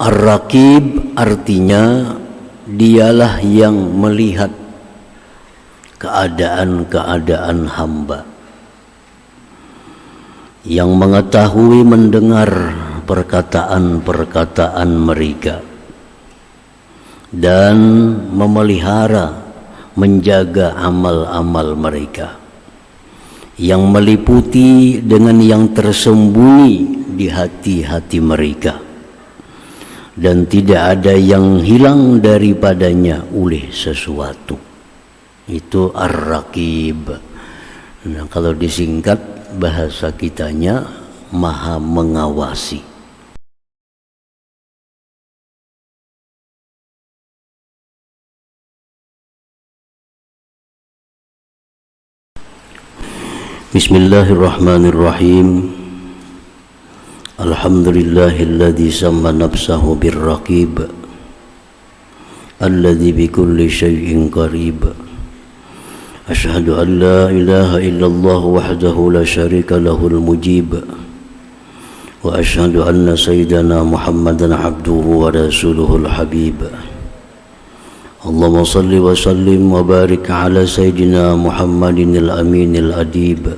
Ar-Raqib artinya dialah yang melihat keadaan-keadaan hamba, yang mengetahui mendengar perkataan-perkataan mereka, dan memelihara menjaga amal-amal mereka, yang meliputi dengan yang tersembunyi di hati-hati mereka, dan tidak ada yang hilang daripadanya oleh sesuatu. Itu Ar-Raqib. Nah, kalau disingkat bahasa kitanya Maha Mengawasi. Bismillahirrahmanirrahim. Alhamdulillahilladzi samma nafsahu birraqib alladzi bikulli syai'in qarib. Asyhadu an la ilaha illallah wahdahu la syarika lahul mujib. Wa asyhadu anna sayyidana Muhammadan abduhu wa rasuluhul habib. Allahumma salli wa sallim wa barik ala sayyidina Muhammadin al-aminil adib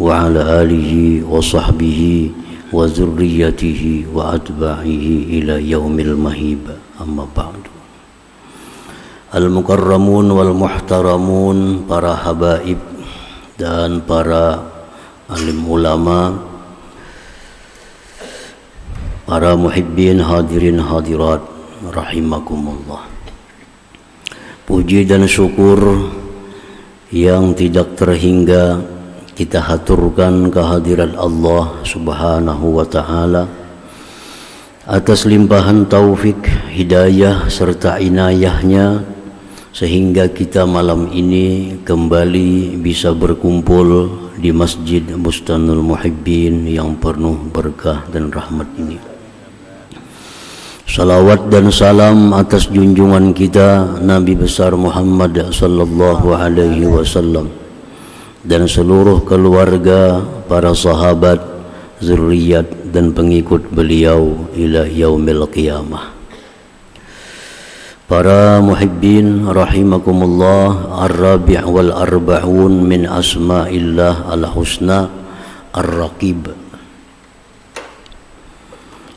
wa ala alihi wa sahbihi wa zurriyatihi wa atba'ihi ila yaumil mahib. Amma ba'du. Al-mukarramun wal muhtaramun, para habaib dan para alim ulama, para muhibbin hadirin hadirat rahimakumullah. Puji dan syukur yang tidak terhingga kita haturkan kehadirat Allah Subhanahu wa ta'ala atas limpahan taufik, hidayah serta inayahnya, sehingga kita malam ini kembali bisa berkumpul di Masjid Bustanul Muhibbin yang penuh berkah dan rahmat ini. Salawat dan salam atas junjungan kita Nabi besar Muhammad sallallahu alaihi wasallam dan seluruh keluarga, para sahabat, zuriat dan pengikut beliau ila yaumil qiyamah. Para muhibbin rahimakumullah, ar-rabi' wal arba'un min asma'illah al-husna ar-raqib.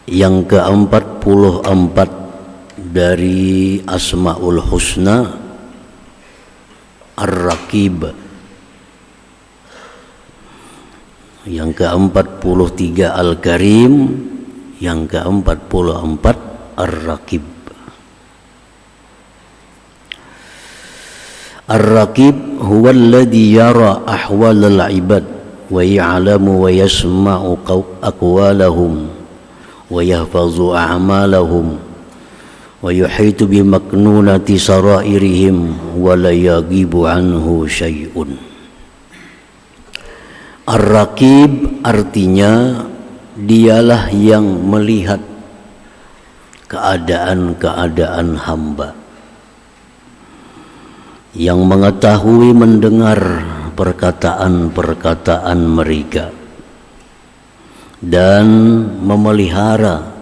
Yang ke-44 dari Asmaul Husna Ar-Raqib. Yang ke-43 Al-Karim, yang ke-44 Ar-Raqib. Ar-Raqib huwa alladhi yara ahwalal ibad wa ya'lamu wa yasma'u aqwalahum wa yahfazu a'malahum wa yuhitu bi maknunati sarairihim wa la yagibu anhu syai'un. Ar-Raqib artinya dialah yang melihat keadaan-keadaan hamba, yang mengetahui mendengar perkataan-perkataan mereka, dan memelihara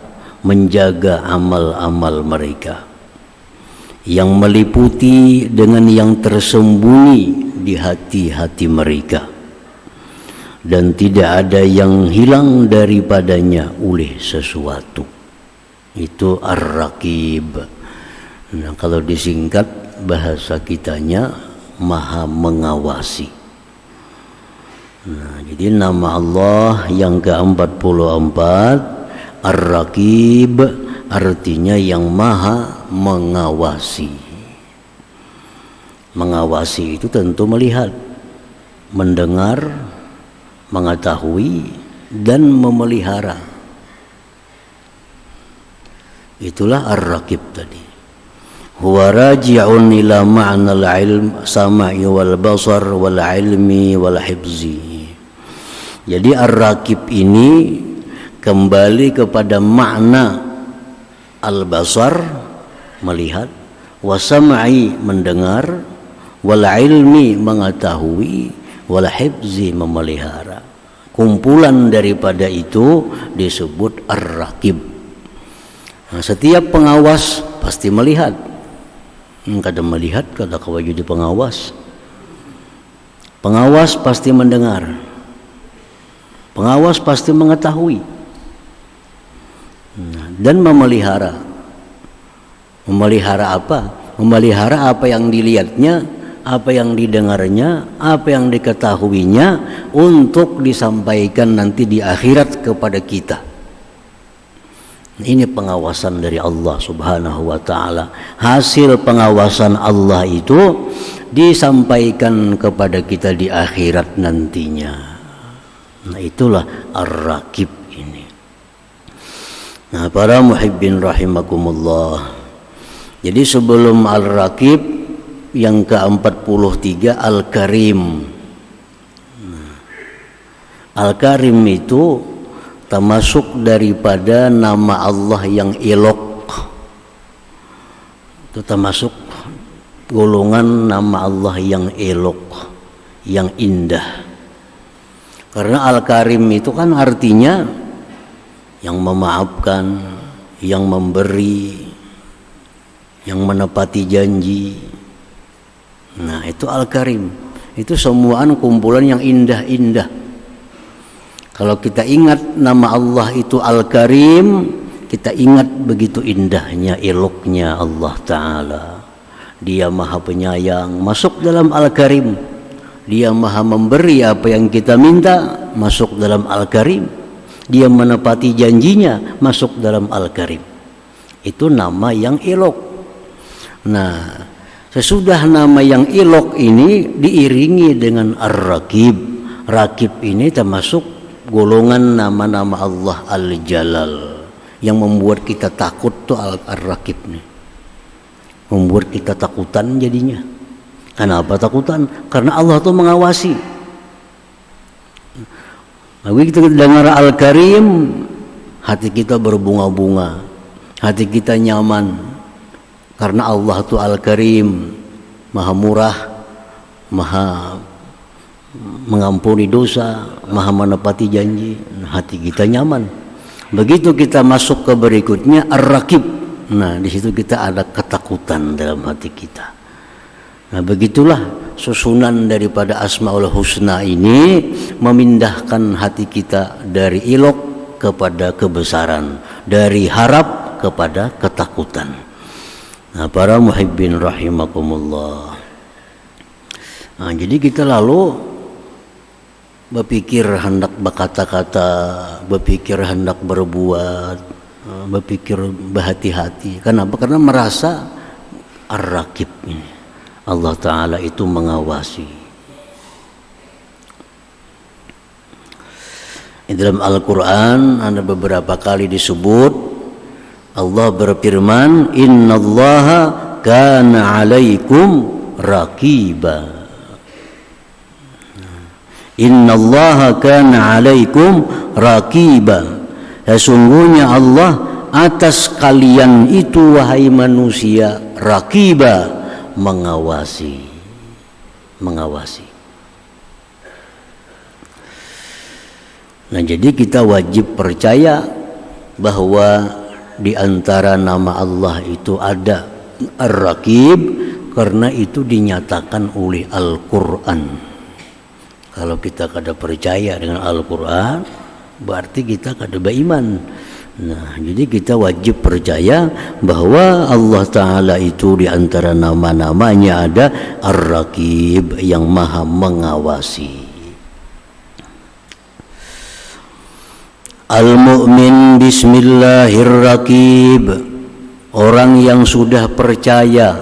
menjaga amal-amal mereka, yang meliputi dengan yang tersembunyi di hati-hati mereka, dan tidak ada yang hilang daripadanya oleh sesuatu. Itu Ar-Raqib. Nah, kalau disingkat bahasa kitanya Maha Mengawasi. Nah, jadi nama Allah yang ke-44 Ar-Raqib artinya yang Maha Mengawasi. Mengawasi itu tentu melihat, mendengar, mengetahui dan memelihara. Itulah Ar-Raqib tadi. Huwa raji'un ila ma'nal ilm sama'i wal basar wal ilmi wal hibzi. Jadi Ar-Raqib ini kembali kepada makna al-basar, melihat, wa sam'i mendengar, wal ilmi mengetahui, wal hibzi memelihara. Kumpulan daripada itu disebut Ar-Raqib. Nah, setiap pengawas pasti melihat. Kadang melihat, kadang jadi pengawas. Pengawas pasti mendengar. Pengawas pasti mengetahui. Dan memelihara. Memelihara apa? Memelihara apa yang dilihatnya, apa yang didengarnya, apa yang diketahuinya untuk disampaikan nanti di akhirat kepada kita. Ini pengawasan dari Allah Subhanahu wa ta'ala. Hasil pengawasan Allah itu disampaikan kepada kita di akhirat nantinya. Nah, itulah Ar-Raqib ini. Nah, para muhibbin rahimakumullah. Jadi sebelum Al-Raqib yang ke-43 Al-Karim. Al-Karim itu termasuk daripada nama Allah yang elok. Itu termasuk golongan nama Allah yang elok, yang indah. Karena Al-Karim itu kan artinya yang memaafkan, yang memberi, yang menepati janji. Nah, itu Al-Karim. Itu semuaan kumpulan yang indah-indah. Kalau kita ingat nama Allah itu Al-Karim, kita ingat begitu indahnya, eloknya Allah Ta'ala. Dia maha penyayang, masuk dalam Al-Karim. Dia maha memberi apa yang kita minta, masuk dalam Al-Karim. Dia menepati janjinya, masuk dalam Al-Karim. Itu nama yang elok. Nah, sesudah nama yang elok ini diiringi dengan Ar-Raqib. Raqib ini termasuk golongan nama-nama Allah Al-Jalal yang membuat kita takut tuh Ar-Raqib nih. Membuat kita takutan jadinya. Kenapa takutan? Karena Allah tuh mengawasi. Lalu kita dengar Al-Karim, hati kita berbunga-bunga, hati kita nyaman. Karena Allah tuh Al-Karim, maha murah, maha mengampuni dosa, maha menepati janji, hati kita nyaman. Begitu kita masuk ke berikutnya Ar-Raqib, nah di situ kita ada ketakutan dalam hati kita. Nah, begitulah susunan daripada Asmaul Husna ini memindahkan hati kita dari ilok kepada kebesaran, dari harap kepada ketakutan. Nah, para muhibbin rahimakumullah. Nah, jadi kita lalu berpikir hendak berkata-kata, berpikir hendak berbuat, berpikir berhati-hati. Kenapa? Karena merasa Ar-Raqib ini, Allah Ta'ala itu mengawasi. Di dalam Al-Quran ada beberapa kali disebut Allah berfirman, innallaha kana alaikum raqiba. Innallaha kana alaikum raqiba. Sesungguhnya Allah atas kalian itu wahai manusia raqiba, mengawasi. Nah, jadi kita wajib percaya bahwa di antara nama Allah itu ada Ar-Raqib, karena itu dinyatakan oleh Al-Quran. Kalau kita kada percaya dengan Al-Quran, berarti kita kada beriman. Nah, jadi kita wajib percaya bahwa Allah Ta'ala itu di antara nama-namanya ada Ar-Raqib, yang maha mengawasi. Al-mu'min bismillahirraqib. Orang yang sudah percaya,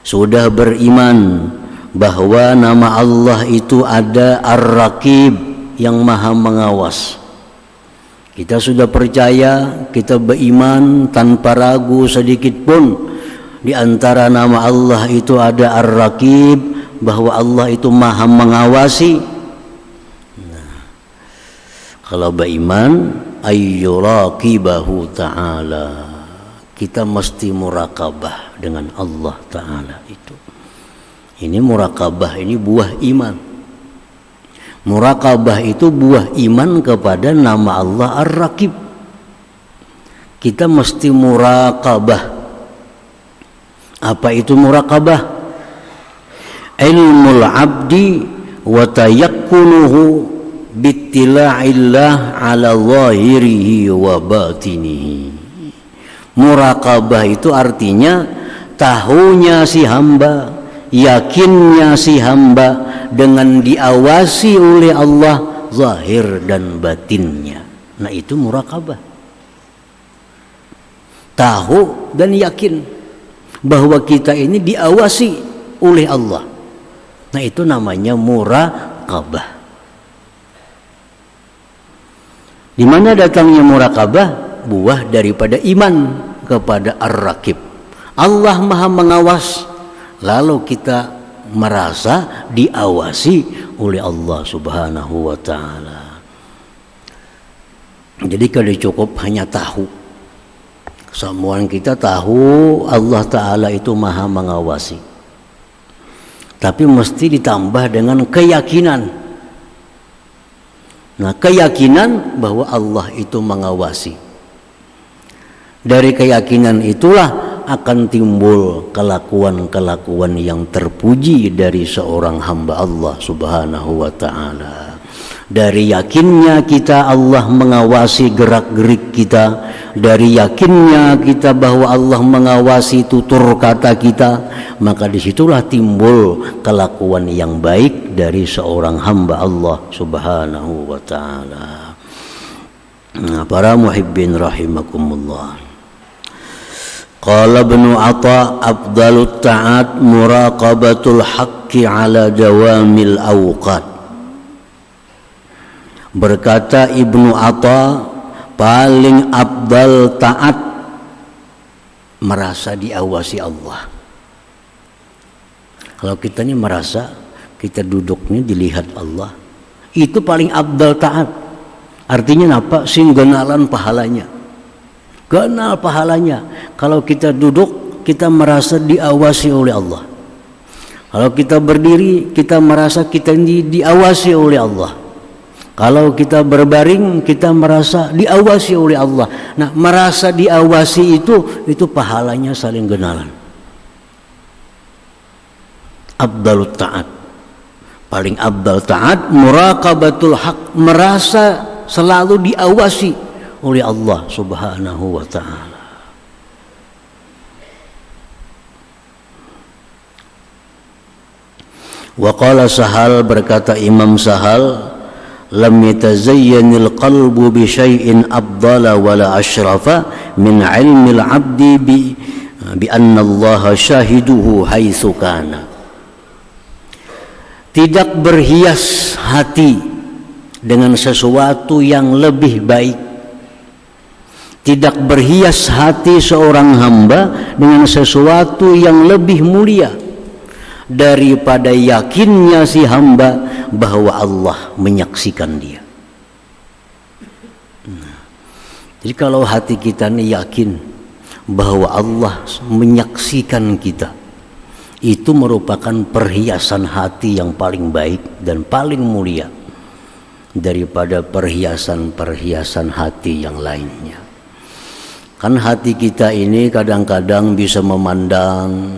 sudah beriman bahwa nama Allah itu ada Ar-Raqib, yang maha mengawas. Kita sudah percaya, kita beriman tanpa ragu sedikit pun di antara nama Allah itu ada Ar-Raqib, bahwa Allah itu maha mengawasi. Nah, kalau beriman ayyuraqibahu ta'ala, kita mesti murakabah dengan Allah Ta'ala itu. Ini murakabah, ini buah iman. Murakabah itu buah iman kepada nama Allah Ar-Raqib. kita mesti muraqabah. Apa itu muraqabah? Ilmul abdi wa tayakkunuhu bittila'illah ala zahirihi wa batinihi. Muraqabah itu artinya tahunya si hamba, yakinnya si hamba dengan diawasi oleh Allah zahir dan batinnya. Nah, itu muraqabah. Tahu dan yakin bahwa kita ini diawasi oleh Allah. Nah, itu namanya muraqabah. Di mana datangnya muraqabah? Buah daripada iman kepada Ar-Raqib. Allah Maha mengawas, lalu kita merasa diawasi oleh Allah Subhanahu wa taala. Jadi kalau cukup hanya tahu, semua kita tahu Allah Ta'ala itu maha mengawasi, tapi mesti ditambah dengan keyakinan. Nah, keyakinan bahwa Allah itu mengawasi. Dari keyakinan itulah akan timbul kelakuan-kelakuan yang terpuji dari seorang hamba Allah Subhanahu wa ta'ala. Dari yakinnya kita Allah mengawasi gerak-gerik kita, dari yakinnya kita bahwa Allah mengawasi tutur kata kita, maka disitulah timbul kelakuan yang baik dari seorang hamba Allah Subhanahu wa ta'ala. Nah, para muhibbin rahimakumullah. Qala Ibnu Atha afdalut ta'at muraqabatul haqqi ala dawamil awqat. Berkata Ibnu Atha, paling afdal taat merasa diawasi Allah. Kalau kita ini merasa kita duduknya dilihat Allah, itu paling afdal taat. Artinya apa? Sing genalan pahalanya. Kenal pahalanya. Kalau kita duduk, kita merasa diawasi oleh Allah. Kalau kita berdiri, kita merasa kita diawasi oleh Allah. Kalau kita berbaring, kita merasa diawasi oleh Allah. Nah, merasa diawasi itu pahalanya saling genalan. Afdalut ta'at, paling afdal ta'at muraqabatul haq, merasa selalu diawasi oleh Allah Subhanahu wa ta'ala. Wa qala Sahal, berkata Imam Sahal, lam yatazayyanil qalbu bi syai'in afdala wala asyrafa min ilmil abdi bi anna Allah syahiduhu haitsu kana. Tidak berhias hati dengan sesuatu yang lebih baik, tidak berhias hati seorang hamba dengan sesuatu yang lebih mulia daripada yakinnya si hamba bahwa Allah menyaksikan dia. Jadi kalau hati kita ini yakin bahwa Allah menyaksikan kita, itu merupakan perhiasan hati yang paling baik dan paling mulia daripada perhiasan-perhiasan hati yang lainnya. Kan hati kita ini kadang-kadang bisa memandang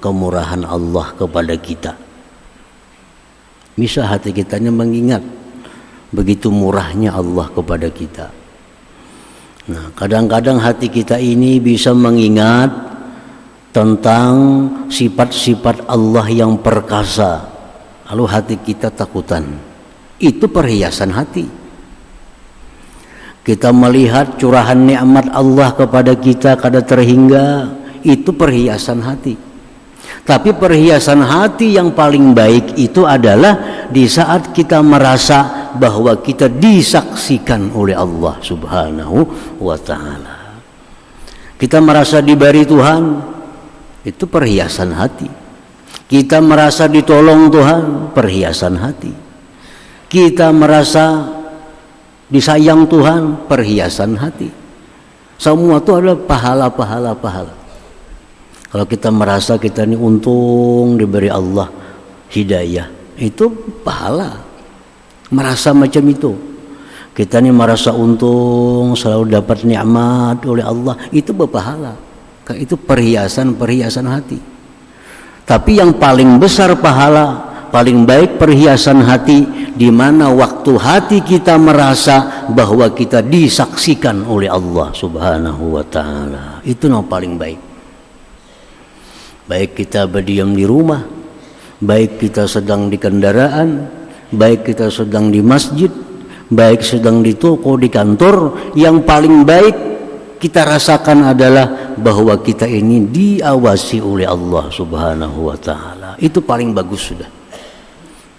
kemurahan Allah kepada kita. Bisa hati kita ini mengingat begitu murahnya Allah kepada kita. Nah, kadang-kadang hati kita ini bisa mengingat tentang sifat-sifat Allah yang perkasa, lalu hati kita takutan. Itu perhiasan hati. Kita melihat curahan nikmat Allah kepada kita kada terhingga, itu perhiasan hati. Tapi perhiasan hati yang paling baik itu adalah di saat kita merasa bahwa kita disaksikan oleh Allah Subhanahu wa ta'ala. Kita merasa diberi Tuhan, itu perhiasan hati. Kita merasa ditolong Tuhan, perhiasan hati. Kita merasa disayang Tuhan, perhiasan hati. Semua itu adalah pahala. Kalau kita merasa kita ini untung diberi Allah hidayah, itu pahala. Merasa macam itu. Kita ini merasa untung selalu dapat nikmat oleh Allah, itu berpahala. Itu perhiasan hati. Tapi yang paling besar pahala, paling baik perhiasan hati, di mana waktu hati kita merasa bahwa kita disaksikan oleh Allah Subhanahu wa taala. Itu yang paling baik. Baik kita berdiam di rumah, baik kita sedang di kendaraan, baik kita sedang di masjid, baik sedang di toko, di kantor, yang paling baik kita rasakan adalah bahwa kita ini diawasi oleh Allah Subhanahu wa taala. Itu paling bagus sudah.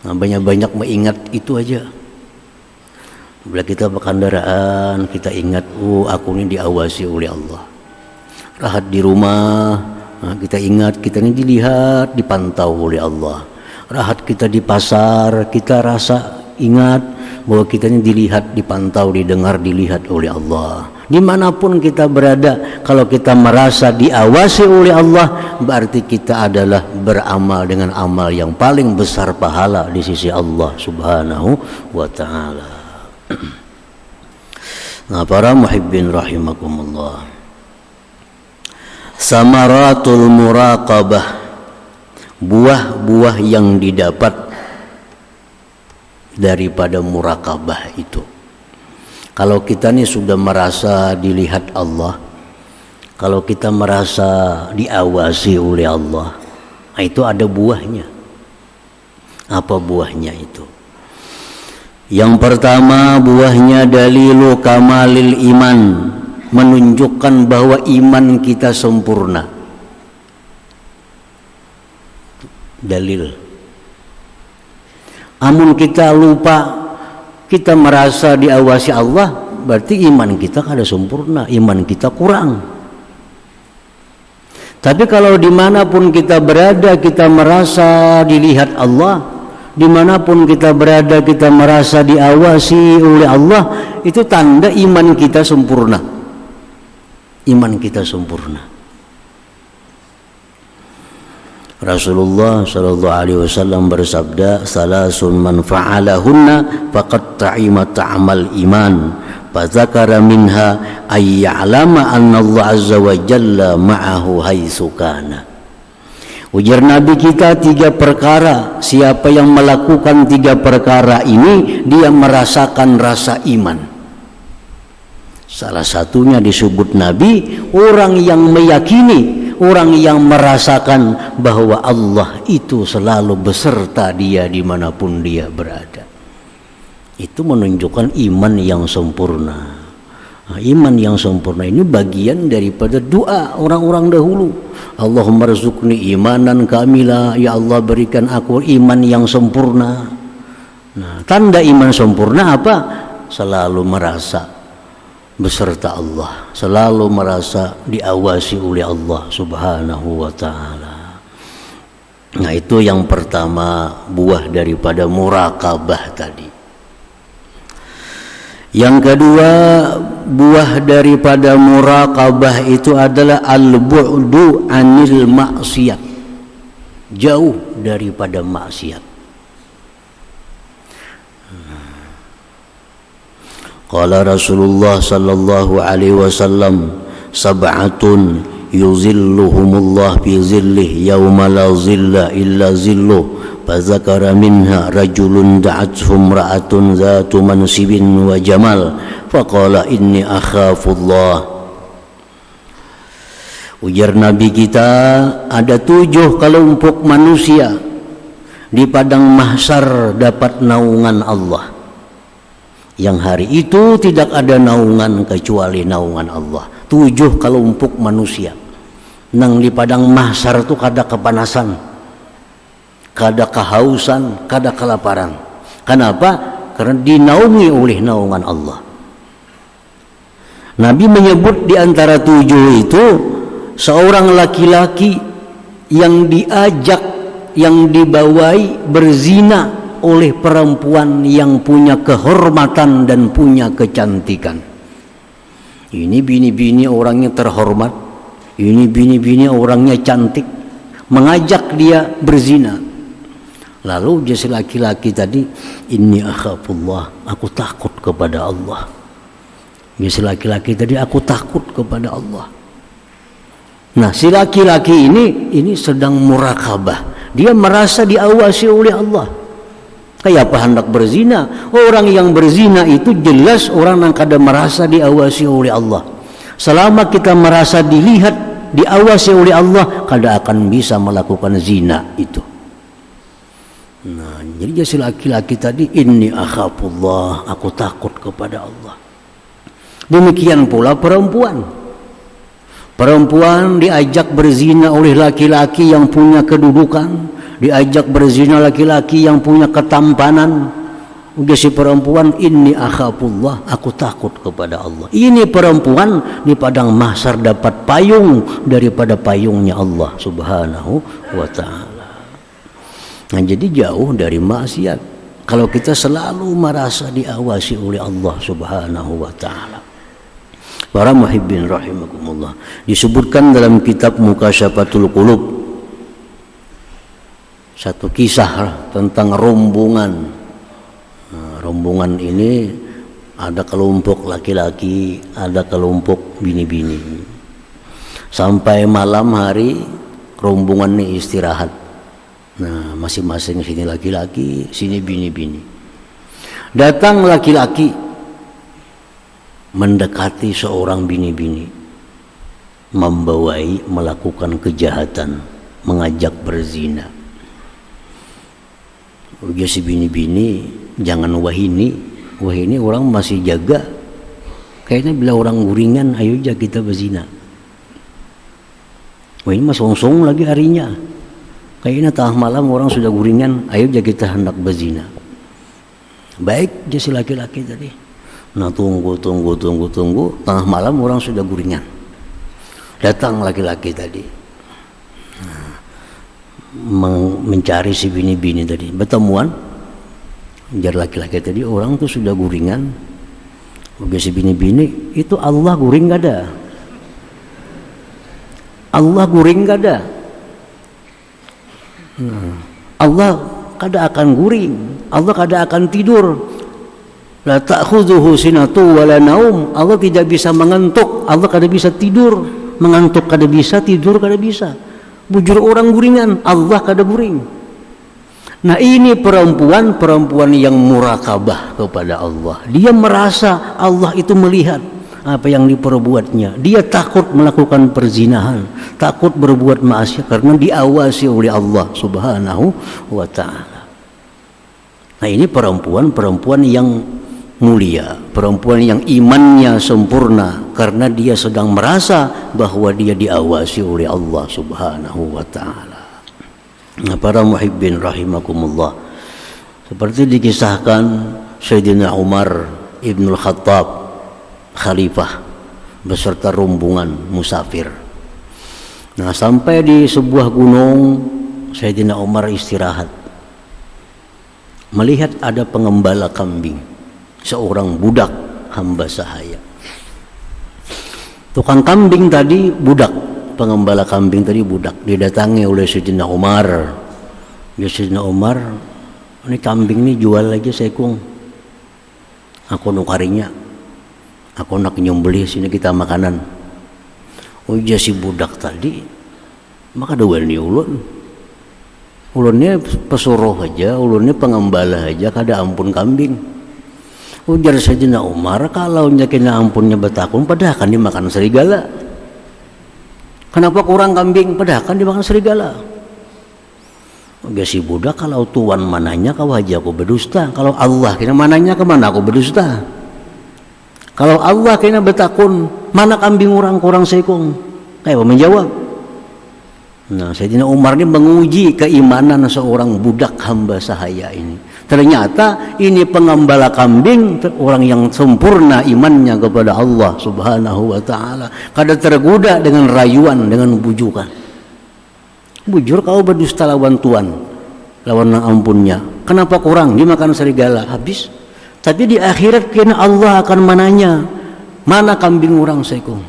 Nah, banyak-banyak mengingat itu aja. Bila kita berkendaraan, kita ingat, oh aku ini diawasi oleh Allah. Rahat di rumah, nah, kita ingat kita ini dilihat, dipantau oleh Allah. Rahat kita di pasar, kita rasa ingat bahwa kita ini dilihat, dipantau, didengar, dilihat oleh Allah. Dimanapun kita berada, kalau kita merasa diawasi oleh Allah, berarti kita adalah beramal dengan amal yang paling besar pahala di sisi Allah Subhanahu wa ta'ala. Nah, para muhibbin rahimakumullah, samaratul muraqabah, buah-buah yang didapat daripada muraqabah itu. Kalau kita ini sudah merasa dilihat Allah, kalau kita merasa diawasi oleh Allah, nah itu ada buahnya. Apa buahnya itu? Yang pertama, buahnya dalilu kamalil iman, menunjukkan bahwa iman kita sempurna. Dalil. Amun kita lupa, kita merasa diawasi Allah, berarti iman kita kada sempurna, iman kita kurang. Tapi kalau dimanapun kita berada, kita merasa dilihat Allah, dimanapun kita berada, kita merasa diawasi oleh Allah, itu tanda iman kita sempurna. Iman kita sempurna. Rasulullah sallallahu alaihi wasallam bersabda, salasun man fa'alahunna faqad ta'ima ta'mal iman, fa dzakara minha ay ya'lama anna Allah azza wa jalla ma'ahu haitsu kana. Ujar Nabi kita 3 perkara, siapa yang melakukan 3 perkara ini, dia merasakan rasa iman. Salah satunya disebut Nabi, orang yang meyakini, orang yang merasakan bahwa Allah itu selalu beserta dia dimanapun dia berada. Itu menunjukkan iman yang sempurna. Nah, iman yang sempurna ini bagian daripada doa orang-orang dahulu. Allahumma rzuqni imanan kamila, ya Allah berikan aku iman yang sempurna. Nah, tanda iman sempurna apa? Selalu merasa beserta Allah, selalu merasa diawasi oleh Allah Subhanahu wa ta'ala. Nah, itu yang pertama, buah daripada muraqabah tadi. Yang kedua, buah daripada muraqabah itu adalah al-bu'du anil maksiat, jauh daripada maksiat. Qala Rasulullah sallallahu alaihi wasallam, sab'atun yuzilluhumullah fi zillih yauma la zilla illa zilluh, fa dzakara minha rajulun da'atuhum ra'atun dzatu mansibin wa jamal, fa qala inni akhafullah. Ujar Nabi kita, ada 7 kelompok manusia di padang mahsyar dapat naungan Allah. Yang hari itu tidak ada naungan kecuali naungan Allah. 7 kelompok manusia. Nang di padang mahsyar itu kada kepanasan, kada kehausan, kada kelaparan. Kenapa? Karena dinaungi oleh naungan Allah. Nabi menyebut di antara 7 itu seorang laki-laki yang diajak, yang dibawai berzina oleh perempuan yang punya kehormatan dan punya kecantikan. Ini bini-bini orangnya terhormat, ini bini-bini orangnya cantik, mengajak dia berzina. Lalu dia si laki-laki tadi, inni akhafullah, aku takut kepada Allah. Dia si laki-laki tadi, aku takut kepada Allah. Nah, si laki-laki ini sedang murakabah. Dia merasa diawasi oleh Allah. Kayak apa hendak berzina? Orang yang berzina itu jelas orang yang kada merasa diawasi oleh Allah. Selama kita merasa dilihat, diawasi oleh Allah, kada akan bisa melakukan zina itu. Nah, jadi si laki-laki tadi, inni akhafullah, aku takut kepada Allah. Demikian pula perempuan. Perempuan diajak berzina oleh laki-laki yang punya kedudukan, diajak berzina laki-laki yang punya ketampanan. Udah si perempuan, inni akhafullah, aku takut kepada Allah. Ini perempuan di padang mahsyar dapat payung daripada payungnya Allah Subhanahu wa ta'ala. Nah, jadi jauh dari maksiat kalau kita selalu merasa diawasi oleh Allah Subhanahu wa ta'ala. Para muhibbin rahimakumullah, disebutkan dalam kitab Mukasyafatul Qulub satu kisah tentang rombongan. Nah, rombongan ini ada kelompok laki-laki, ada kelompok bini-bini. Sampai malam hari rombongan ini istirahat. Nah, masing-masing sini laki-laki, sini bini-bini. Datang laki-laki mendekati seorang bini-bini, membawai melakukan kejahatan, mengajak berzina. Udah si bini-bini, jangan wahini orang masih jaga. Kayaknya bila orang guringan, ayo aja kita berzina. Wah, ini mas songsong lagi harinya. Kayaknya tengah malam orang sudah guringan, ayo aja kita hendak berzina. Baik, dia si laki-laki tadi. Nah, tunggu. Tengah malam orang sudah guringan. Datang laki-laki tadi. Nah, mencari si bini-bini tadi. Bertemuan. Jar laki-laki tadi, orang tuh sudah guringan. Udah si bini-bini, itu Allah guring gak ada. Allah guring gak ada. Allah kada akan guring, Allah kada akan tidur. La ta'khudhuhu sinatu wala naum. Allah tidak bisa mengantuk, Allah kada bisa tidur. Mengantuk kada bisa, tidur kada bisa. Bujur orang guringan, Allah kada guring. Nah, ini perempuan yang murakabah kepada Allah. Dia merasa Allah itu melihat apa yang diperbuatnya. Dia takut melakukan perzinahan, takut berbuat maksiat karena diawasi oleh Allah Subhanahu wa ta'ala. Nah, ini perempuan yang mulia, perempuan yang imannya sempurna karena dia sedang merasa bahwa dia diawasi oleh Allah Subhanahu wa ta'ala. Nah, para muhibbin rahimakumullah, seperti dikisahkan Sayyidina Umar Ibnul Khattab, khalifah beserta rombongan musafir. Nah, sampai di sebuah gunung, Sayyidina Umar istirahat. Melihat ada pengembala kambing, seorang budak hamba sahaya. Tukang kambing tadi budak, pengembala kambing tadi budak. Didatangi oleh Sayyidina Umar. Ya Sayyidina Umar, ini kambing ini jual aja sekung. Aku nukarinya. Aku nak nyembelih sini kita makanan. Oh iya, si budak tadi maka ada wani ulunnya pesuruh aja, ulunnya pengembala aja, kada ampun kambing. Ujar Sayyidina Umar, kalau nyakina ampunnya betakun padahal kan dimakan serigala. Kenapa kurang kambing padahal kan dimakan serigala? Ujar si budak, kalau tuan mananya kau aja aku berdusta, kalau Allah kena mananya kemana aku berdusta. Kalau Allah kena betakun, mana kambing orang kurang sekong? Kayak apa menjawab? Nah, Sayyidina Umar ini menguji keimanan seorang budak hamba sahaya ini. Ternyata ini pengembala kambing, orang yang sempurna imannya kepada Allah Subhanahu wa ta'ala. Kada tergoda dengan rayuan, dengan bujukan. Bujur kau berdusta lawan Tuhan, lawan ampunnya. Kenapa kurang? Dimakan serigala, habis. Tapi di akhirat kena Allah akan menanya, mana kambing orang sekong.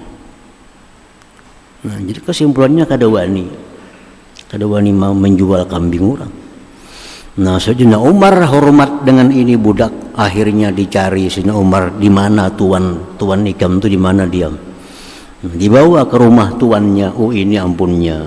Nah, jadi kesimpulannya kada wani mau menjual kambing orang. Nah, Sayyidina Umar hormat dengan ini budak. Akhirnya dicari Sayyidina Umar, di mana tuan nikam itu, di mana diam. Dibawa ke rumah tuannya. Oh, ini ampunnya.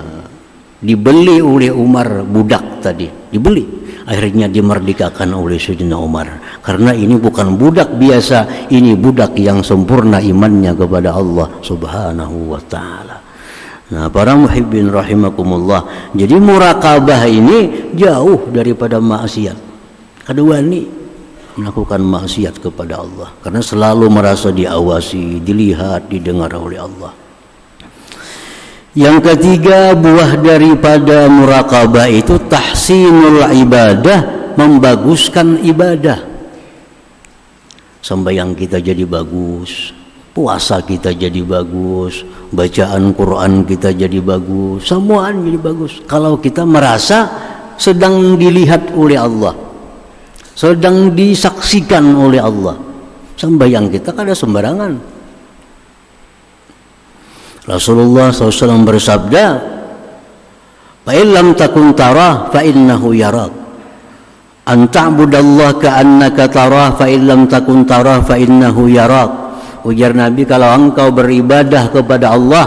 Dibeli oleh Umar budak tadi, dibeli. Akhirnya dimerdekakan oleh Sayyidina Umar. Karena ini bukan budak biasa, ini budak yang sempurna imannya kepada Allah Subhanahu wa taala. Nah, para muhibbin rahimakumullah. Jadi muraqabah ini jauh daripada maksiat. Kedua ini melakukan maksiat kepada Allah karena selalu merasa diawasi, dilihat, didengar oleh Allah. Yang ketiga, buah daripada muraqabah itu tahsinul ibadah, membaguskan ibadah. Sembahyang kita jadi bagus, puasa kita jadi bagus, bacaan Quran kita jadi bagus, semuaan jadi bagus. Kalau kita merasa sedang dilihat oleh Allah, sedang disaksikan oleh Allah, sembahyang kita kada sembarangan. Rasulullah SAW bersabda, "Fa illam takun tarah fa innahu yarak. An ta'budallah ka'annaka tarah fa illam takun tarah fa innahu yarak." Ujar Nabi, kalau engkau beribadah kepada Allah,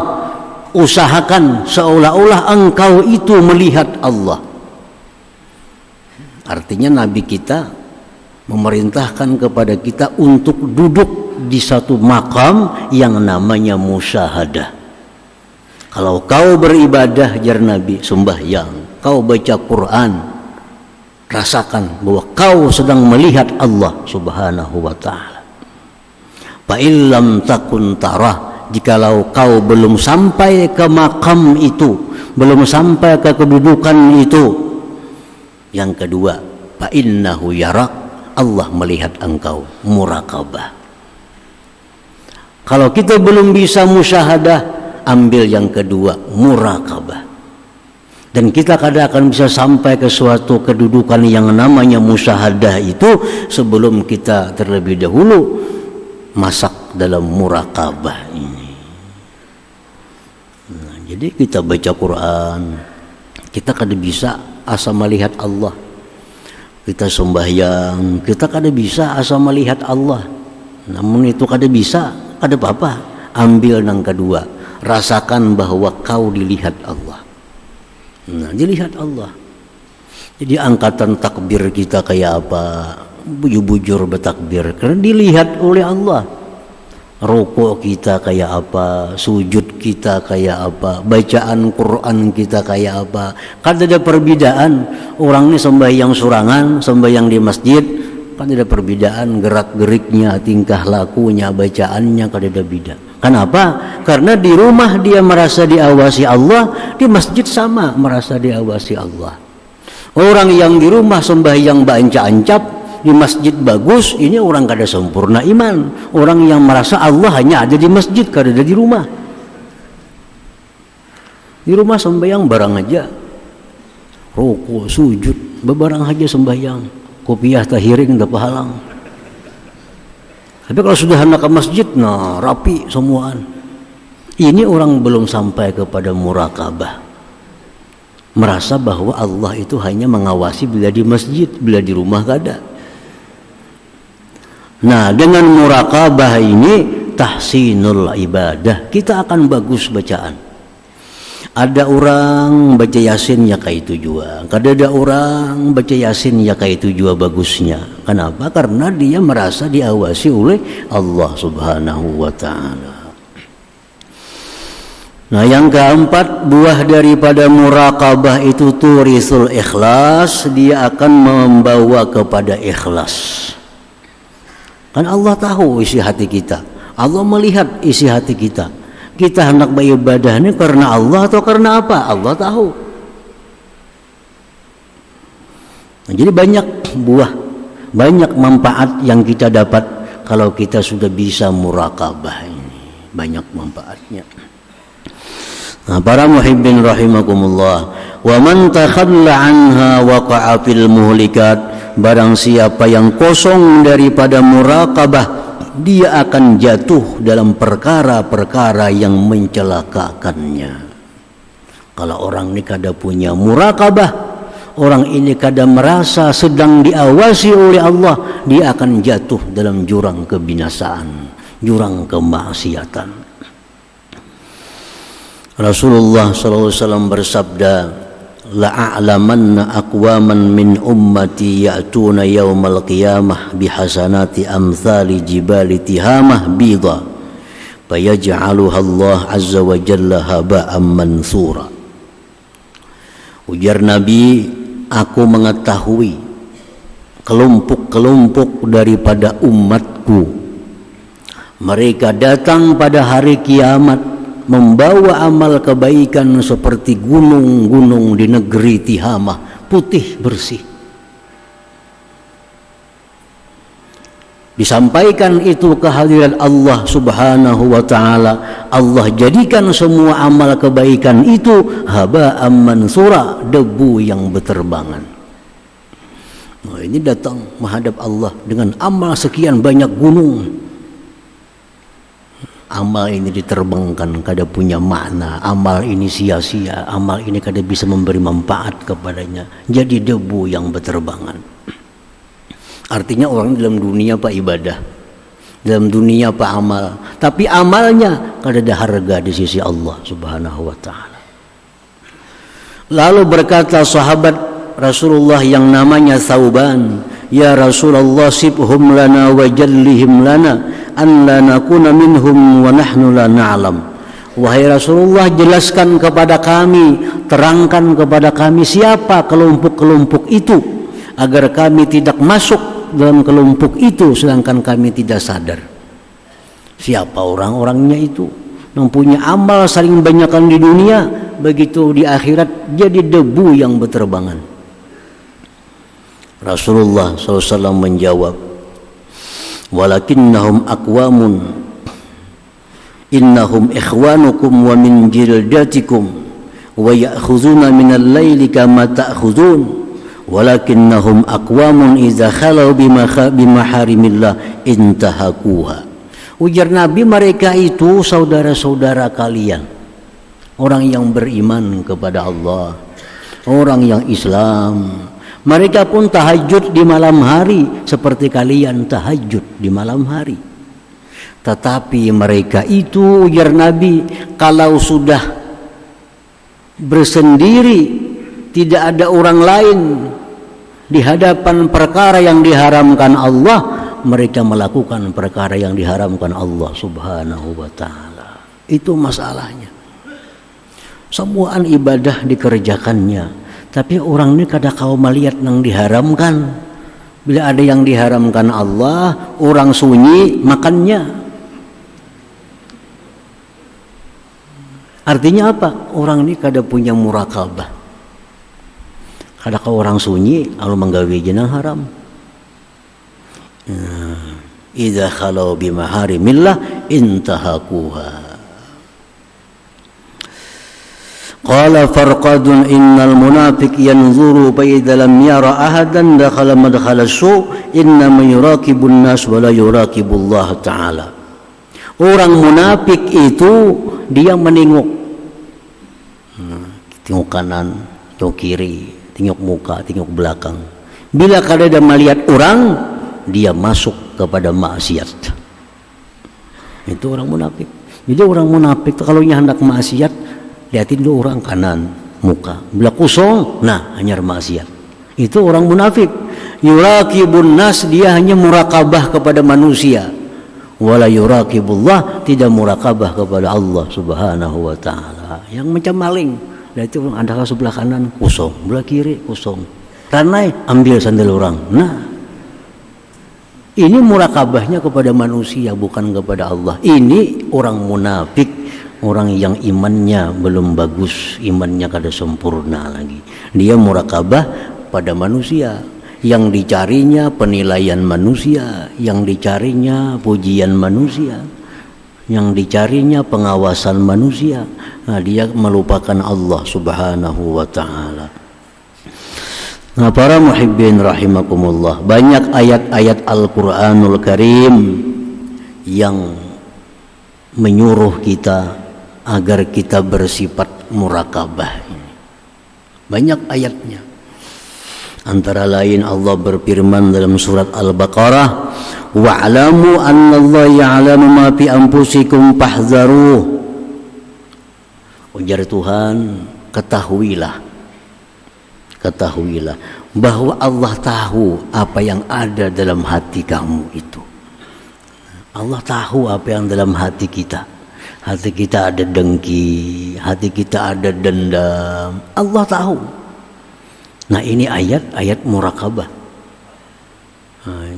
usahakan seolah-olah engkau itu melihat Allah. Artinya Nabi kita memerintahkan kepada kita untuk duduk di satu makam yang namanya musyahadah. Kalau kau beribadah, jar Nabi, sembahyang, kau baca Quran, rasakan bahwa kau sedang melihat Allah Subhanahu wa ta'ala. Fa illam takun tarah, jikalau kau belum sampai ke makam itu, belum sampai ke kedudukan itu. Yang kedua, fa innahu yarak, Allah melihat engkau, muraqabah. Kalau kita belum bisa musyahadah, ambil yang kedua, muraqabah. Dan kita kadang akan bisa sampai ke suatu kedudukan yang namanya musyahadah itu sebelum kita terlebih dahulu masak dalam muraqabah ini. Nah, jadi kita baca Quran, kita kada bisa asa melihat Allah. Kita sembahyang, kita kada bisa asa melihat Allah. Namun itu kada bisa, kada apa-apa. Ambil yang kedua, rasakan bahwa kau dilihat Allah. Nah, dilihat Allah. Jadi angkatan takbir kita kayak apa? Bujur-bujur bertakbir karena dilihat oleh Allah. Rukuk kita kayak apa, sujud kita kayak apa, bacaan Quran kita kayak apa. Kan ada perbedaan. Orang ini sembahyang surangan, sembahyang di masjid, kan ada perbedaan gerak-geriknya, tingkah lakunya, bacaannya kan ada beda. Kenapa? Karena di rumah dia merasa diawasi Allah, di masjid sama merasa diawasi Allah. Orang yang di rumah sembahyang banca-ancap, di masjid bagus, ini orang kada sempurna iman. Orang yang merasa Allah hanya ada di masjid, kada ada di rumah. Di rumah sembahyang barang aja, rukuk, sujud, bebarang aja sembahyang, kopiah tahiring dah pahalang. Tapi kalau sudah hendak ke masjid, nah rapi semuaan. Ini orang belum sampai kepada muraqabah. Merasa bahwa Allah itu hanya mengawasi bila di masjid, bila di rumah kada. Nah, dengan muraqabah ini tahsinul ibadah, kita akan bagus bacaan. Ada orang baca yasin ya kayak itu juga, ada orang baca yasin ya kayak itu juga bagusnya. Kenapa? Karena dia merasa diawasi oleh Allah Subhanahu wa ta'ala. Nah, yang keempat, buah daripada muraqabah itu turisul ikhlas, dia akan membawa kepada ikhlas. Kan Allah tahu isi hati kita, Allah melihat isi hati kita. Kita hendak beribadah ini karena Allah atau karena apa? Allah tahu. Nah, jadi banyak buah, banyak manfaat yang kita dapat kalau kita sudah bisa muraqabah ini. Banyak manfaatnya. Nah, para muhibbin rahimakumullah, wa man takhalla anha waqa'a fil muhlikat. Barang siapa yang kosong daripada muraqabah, dia akan jatuh dalam perkara-perkara yang mencelakakannya. Kalau orang ini kada punya muraqabah, orang ini kadang merasa sedang diawasi oleh Allah, dia akan jatuh dalam jurang kebinasaan, jurang kemaksiatan. Rasulullah SAW bersabda, la'a'lamanna aqwaman min ummati ya'tuna yawmal qiyamah bihasanati amthali jibali tihamah bidha fayaj'aluha Allah azza wa jalla haba'an mansura. Ujar Nabi, aku mengetahui kelompok-kelompok daripada umatku, mereka datang pada hari kiamat membawa amal kebaikan seperti gunung-gunung di negeri Tihamah, putih bersih. Disampaikan itu kehadiran Allah Subhanahu wa ta'ala, Allah jadikan semua amal kebaikan itu haba'an mansura, debu yang berterbangan. Nah, ini datang menghadap Allah dengan amal sekian banyak gunung. Amal ini diterbangkan kada punya makna, amal ini sia-sia, amal ini kada bisa memberi manfaat kepadanya, jadi debu yang berterbangan. Artinya orang dalam dunia pak ibadah, dalam dunia pak amal, tapi amalnya kada ada harga di sisi Allah Subhanahu wa ta'ala. Lalu berkata sahabat Rasulullah yang namanya Thauban, ya Rasulullah sibhum lana wa jallihim lana an la nakuna minhum wa nahnu la na'lam. Wahai Rasulullah, jelaskan kepada kami, terangkan kepada kami siapa kelompok-kelompok itu, agar kami tidak masuk dalam kelompok itu sedangkan kami tidak sadar. Siapa orang-orangnya itu? Yang punya amal saling banyakkan di dunia, begitu di akhirat jadi debu yang berterbangan. Rasulullah SAW menjawab, walakinnahum aqwamun innahum ikhwanukum wa min jildatikum wa ya'khuzuna minal laili kama ta'khuzun walakinnahum aqwamun idza khalau bimaharimillah intahakuha. Ujar Nabi, mereka itu saudara-saudara kalian, orang yang beriman kepada Allah, orang yang Islam. Mereka pun tahajud di malam hari seperti kalian tahajud di malam hari. Tetapi mereka itu, ujar Nabi, kalau sudah bersendiri, tidak ada orang lain di hadapan perkara yang diharamkan Allah, mereka melakukan perkara yang diharamkan Allah Subhanahu wa ta'ala. Itu masalahnya. Semuaan ibadah dikerjakannya, tapi orang ini kada kau melihat yang diharamkan. Bila ada yang diharamkan Allah, orang sunyi makannya. Artinya apa? Orang ini kada punya murakabah. Kada kau orang sunyi lalu menggawe jenang haram. Idza khalau bimaharimillah intahakuha. Qala farqadun innal munafiq yanzuru fa idza lam yara ahadan dakhala madkhala su innama yuraqibun nas wa la yuraqibullah ta'ala. Orang munafik itu dia menengok, tengok kanan, tengok kiri, tengok muka, tengok belakang. Bila kada ada melihat orang, dia masuk kepada maksiat. Itu orang munafik. Jadi orang munafik kalau hendak maksiat, lihatin dulu orang kanan, muka, bila kosong, nah hanya maksiat. Itu orang munafik. Yuraqibun nas, dia hanya murakabah kepada manusia. Wala yuraqibullah, tidak murakabah kepada Allah Subhanahu wa ta'ala. Yang macam maling, lihat itu orang ada sebelah kanan kosong, sebelah kiri kosong. Ranai ambil sandal orang. Nah, ini murakabahnya kepada manusia, bukan kepada Allah. Ini orang munafik, orang yang imannya belum bagus, imannya kada sempurna lagi. Dia murakabah pada manusia, yang dicarinya penilaian manusia, yang dicarinya pujian manusia, yang dicarinya pengawasan manusia. Nah, dia melupakan Allah Subhanahu wa ta'ala. Nah, para muhibbin rahimakumullah, banyak ayat-ayat Al-Quranul Karim yang menyuruh kita agar kita bersifat murakabah. Banyak ayatnya. Antara lain Allah berfirman dalam surat Al-Baqarah, wa'lamu annallaha ya'lamu ma fi anfusikum fahdharuh. Ujar Tuhan, ketahuilah bahwa Allah tahu apa yang ada dalam hati kamu itu. Allah tahu apa yang dalam hati kita. Hati kita ada dengki, hati kita ada dendam. Allah tahu. Nah, ini ayat muraqabah.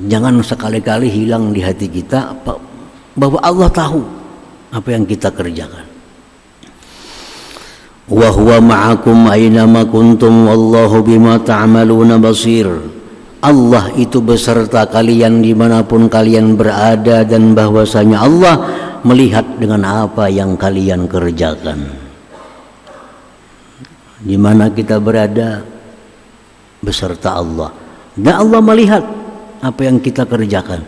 Jangan sekali-kali hilang di hati kita bahwa Allah tahu apa yang kita kerjakan. Wa huwa ma'akum aina ma kuntum wallahu bima ta'maluna basir. Allah itu beserta kalian dimanapun kalian berada, dan bahwasanya Allah melihat dengan apa yang kalian kerjakan. Di mana kita berada beserta Allah, dan Allah melihat apa yang kita kerjakan.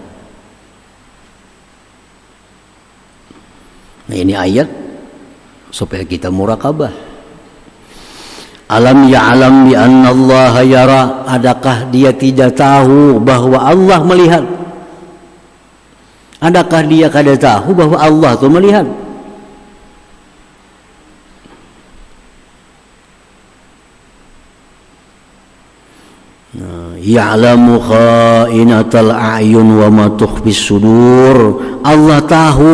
Nah, ini ayat supaya kita muraqabah. Alam ya'lam bi anna Allah yara. Adakah dia tidak tahu bahwa Allah melihat? Adakah dia kada tahu bahwa Allah itu melihat? Ya'lamu kha'inatal a'yun wa ma tukhfis sudur. Allah tahu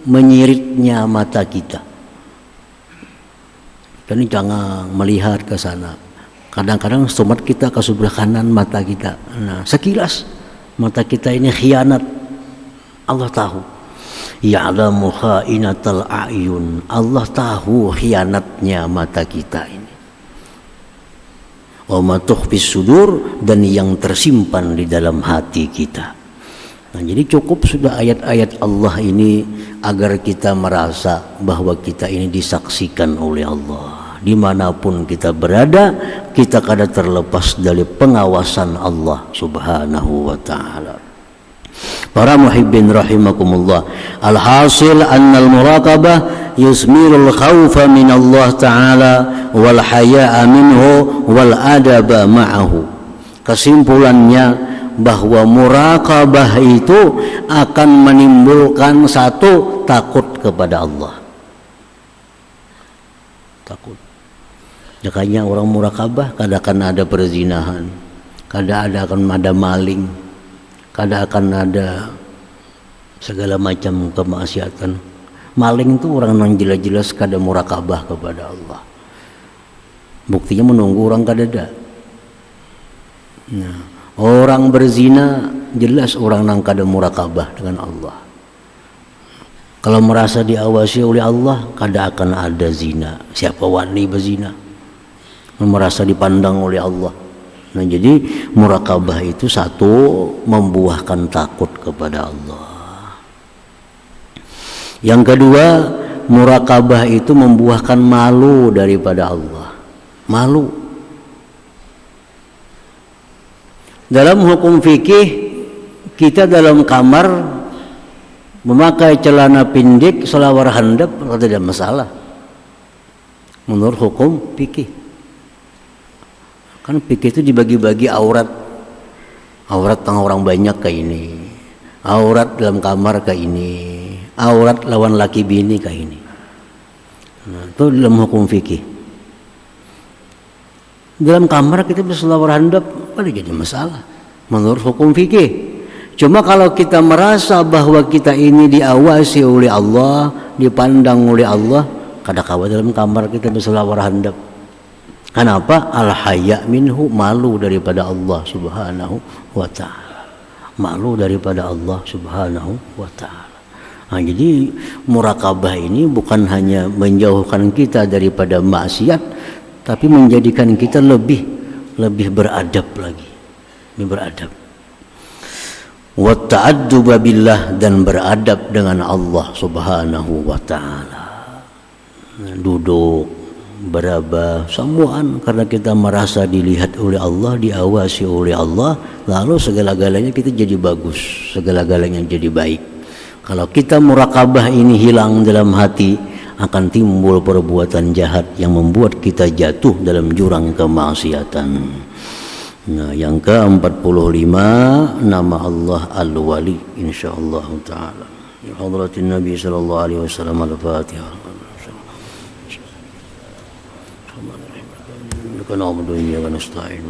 menyiritnya mata kita. Dan jangan melihat ke sana. Kadang-kadang stomat kita ke sebelah kanan mata kita. Nah, sekilas mata kita ini khianat. Allah tahu. Ya'lamu kha'inatal a'yun. Allah tahu khianatnya mata kita ini. Wa ma tukhfis sudur, dan yang tersimpan di dalam hati kita. Nah, jadi cukup sudah ayat-ayat Allah ini agar kita merasa bahwa kita ini disaksikan oleh Allah. Dimanapun kita berada, kita kada terlepas dari pengawasan Allah subhanahu wa ta'ala. Para muhibbin rahimakumullah, alhasil annal muraqabah yusmirul khawfa min Allah ta'ala wal haya'a minhu wal adaba ma'ahu. Kesimpulannya bahwa muraqabah itu akan menimbulkan satu, takut kepada Allah. Takut. Makanya orang muraqabah kada akan ada perzinahan, kada akan ada maling, kada akan ada segala macam kemaksiatan. Maling itu orang yang jelas-jelas kada muraqabah kepada Allah. Buktinya menunggu orang kada ada. Nah, orang berzina jelas orang yang kada muraqabah dengan Allah. Kalau merasa diawasi oleh Allah, kada akan ada zina. Siapa wani berzina? Merasa dipandang oleh Allah. Nah, jadi muraqabah itu satu, membuahkan takut kepada Allah. Yang kedua, muraqabah itu membuahkan malu daripada Allah. Malu. Dalam hukum fikih, kita dalam kamar memakai celana pendek selawar handap tidak masalah menurut hukum fikih. Kan fikih itu dibagi-bagi aurat tang orang banyak kayak ini, aurat dalam kamar kayak ini, aurat lawan laki bini kayak ini. Nah, itu dalam hukum fikih. Dalam kamar kita berselawar handap pada jadi masalah menurut hukum fikih. Cuma kalau kita merasa bahwa kita ini diawasi oleh Allah, dipandang oleh Allah, kada-kada dalam kamar kita berselawar handap. Kenapa? Al-haya minhu, malu daripada Allah subhanahu wa ta'ala. Malu daripada Allah subhanahu wa ta'ala. Nah, jadi muraqabah ini bukan hanya menjauhkan kita daripada maksiat, tapi menjadikan kita lebih beradab lagi. Lebih beradab. Wa ta'adduba billah, dan beradab dengan Allah subhanahu wa ta'ala. Duduk, beraba, semuaan karena kita merasa dilihat oleh Allah, diawasi oleh Allah, lalu segala-galanya kita jadi bagus, segala-galanya jadi baik. Kalau kita muraqabah ini hilang dalam hati, akan timbul perbuatan jahat yang membuat kita jatuh dalam jurang kemaksiatan. Nah, yang ke-45 nama Allah Al-Wali insyaallah taala. Ya hadratin Nabi sallallahu alaihi wasallam al-Fatihah. Bismillahirrahmanirrahim. Kana na'budu wa nasta'in.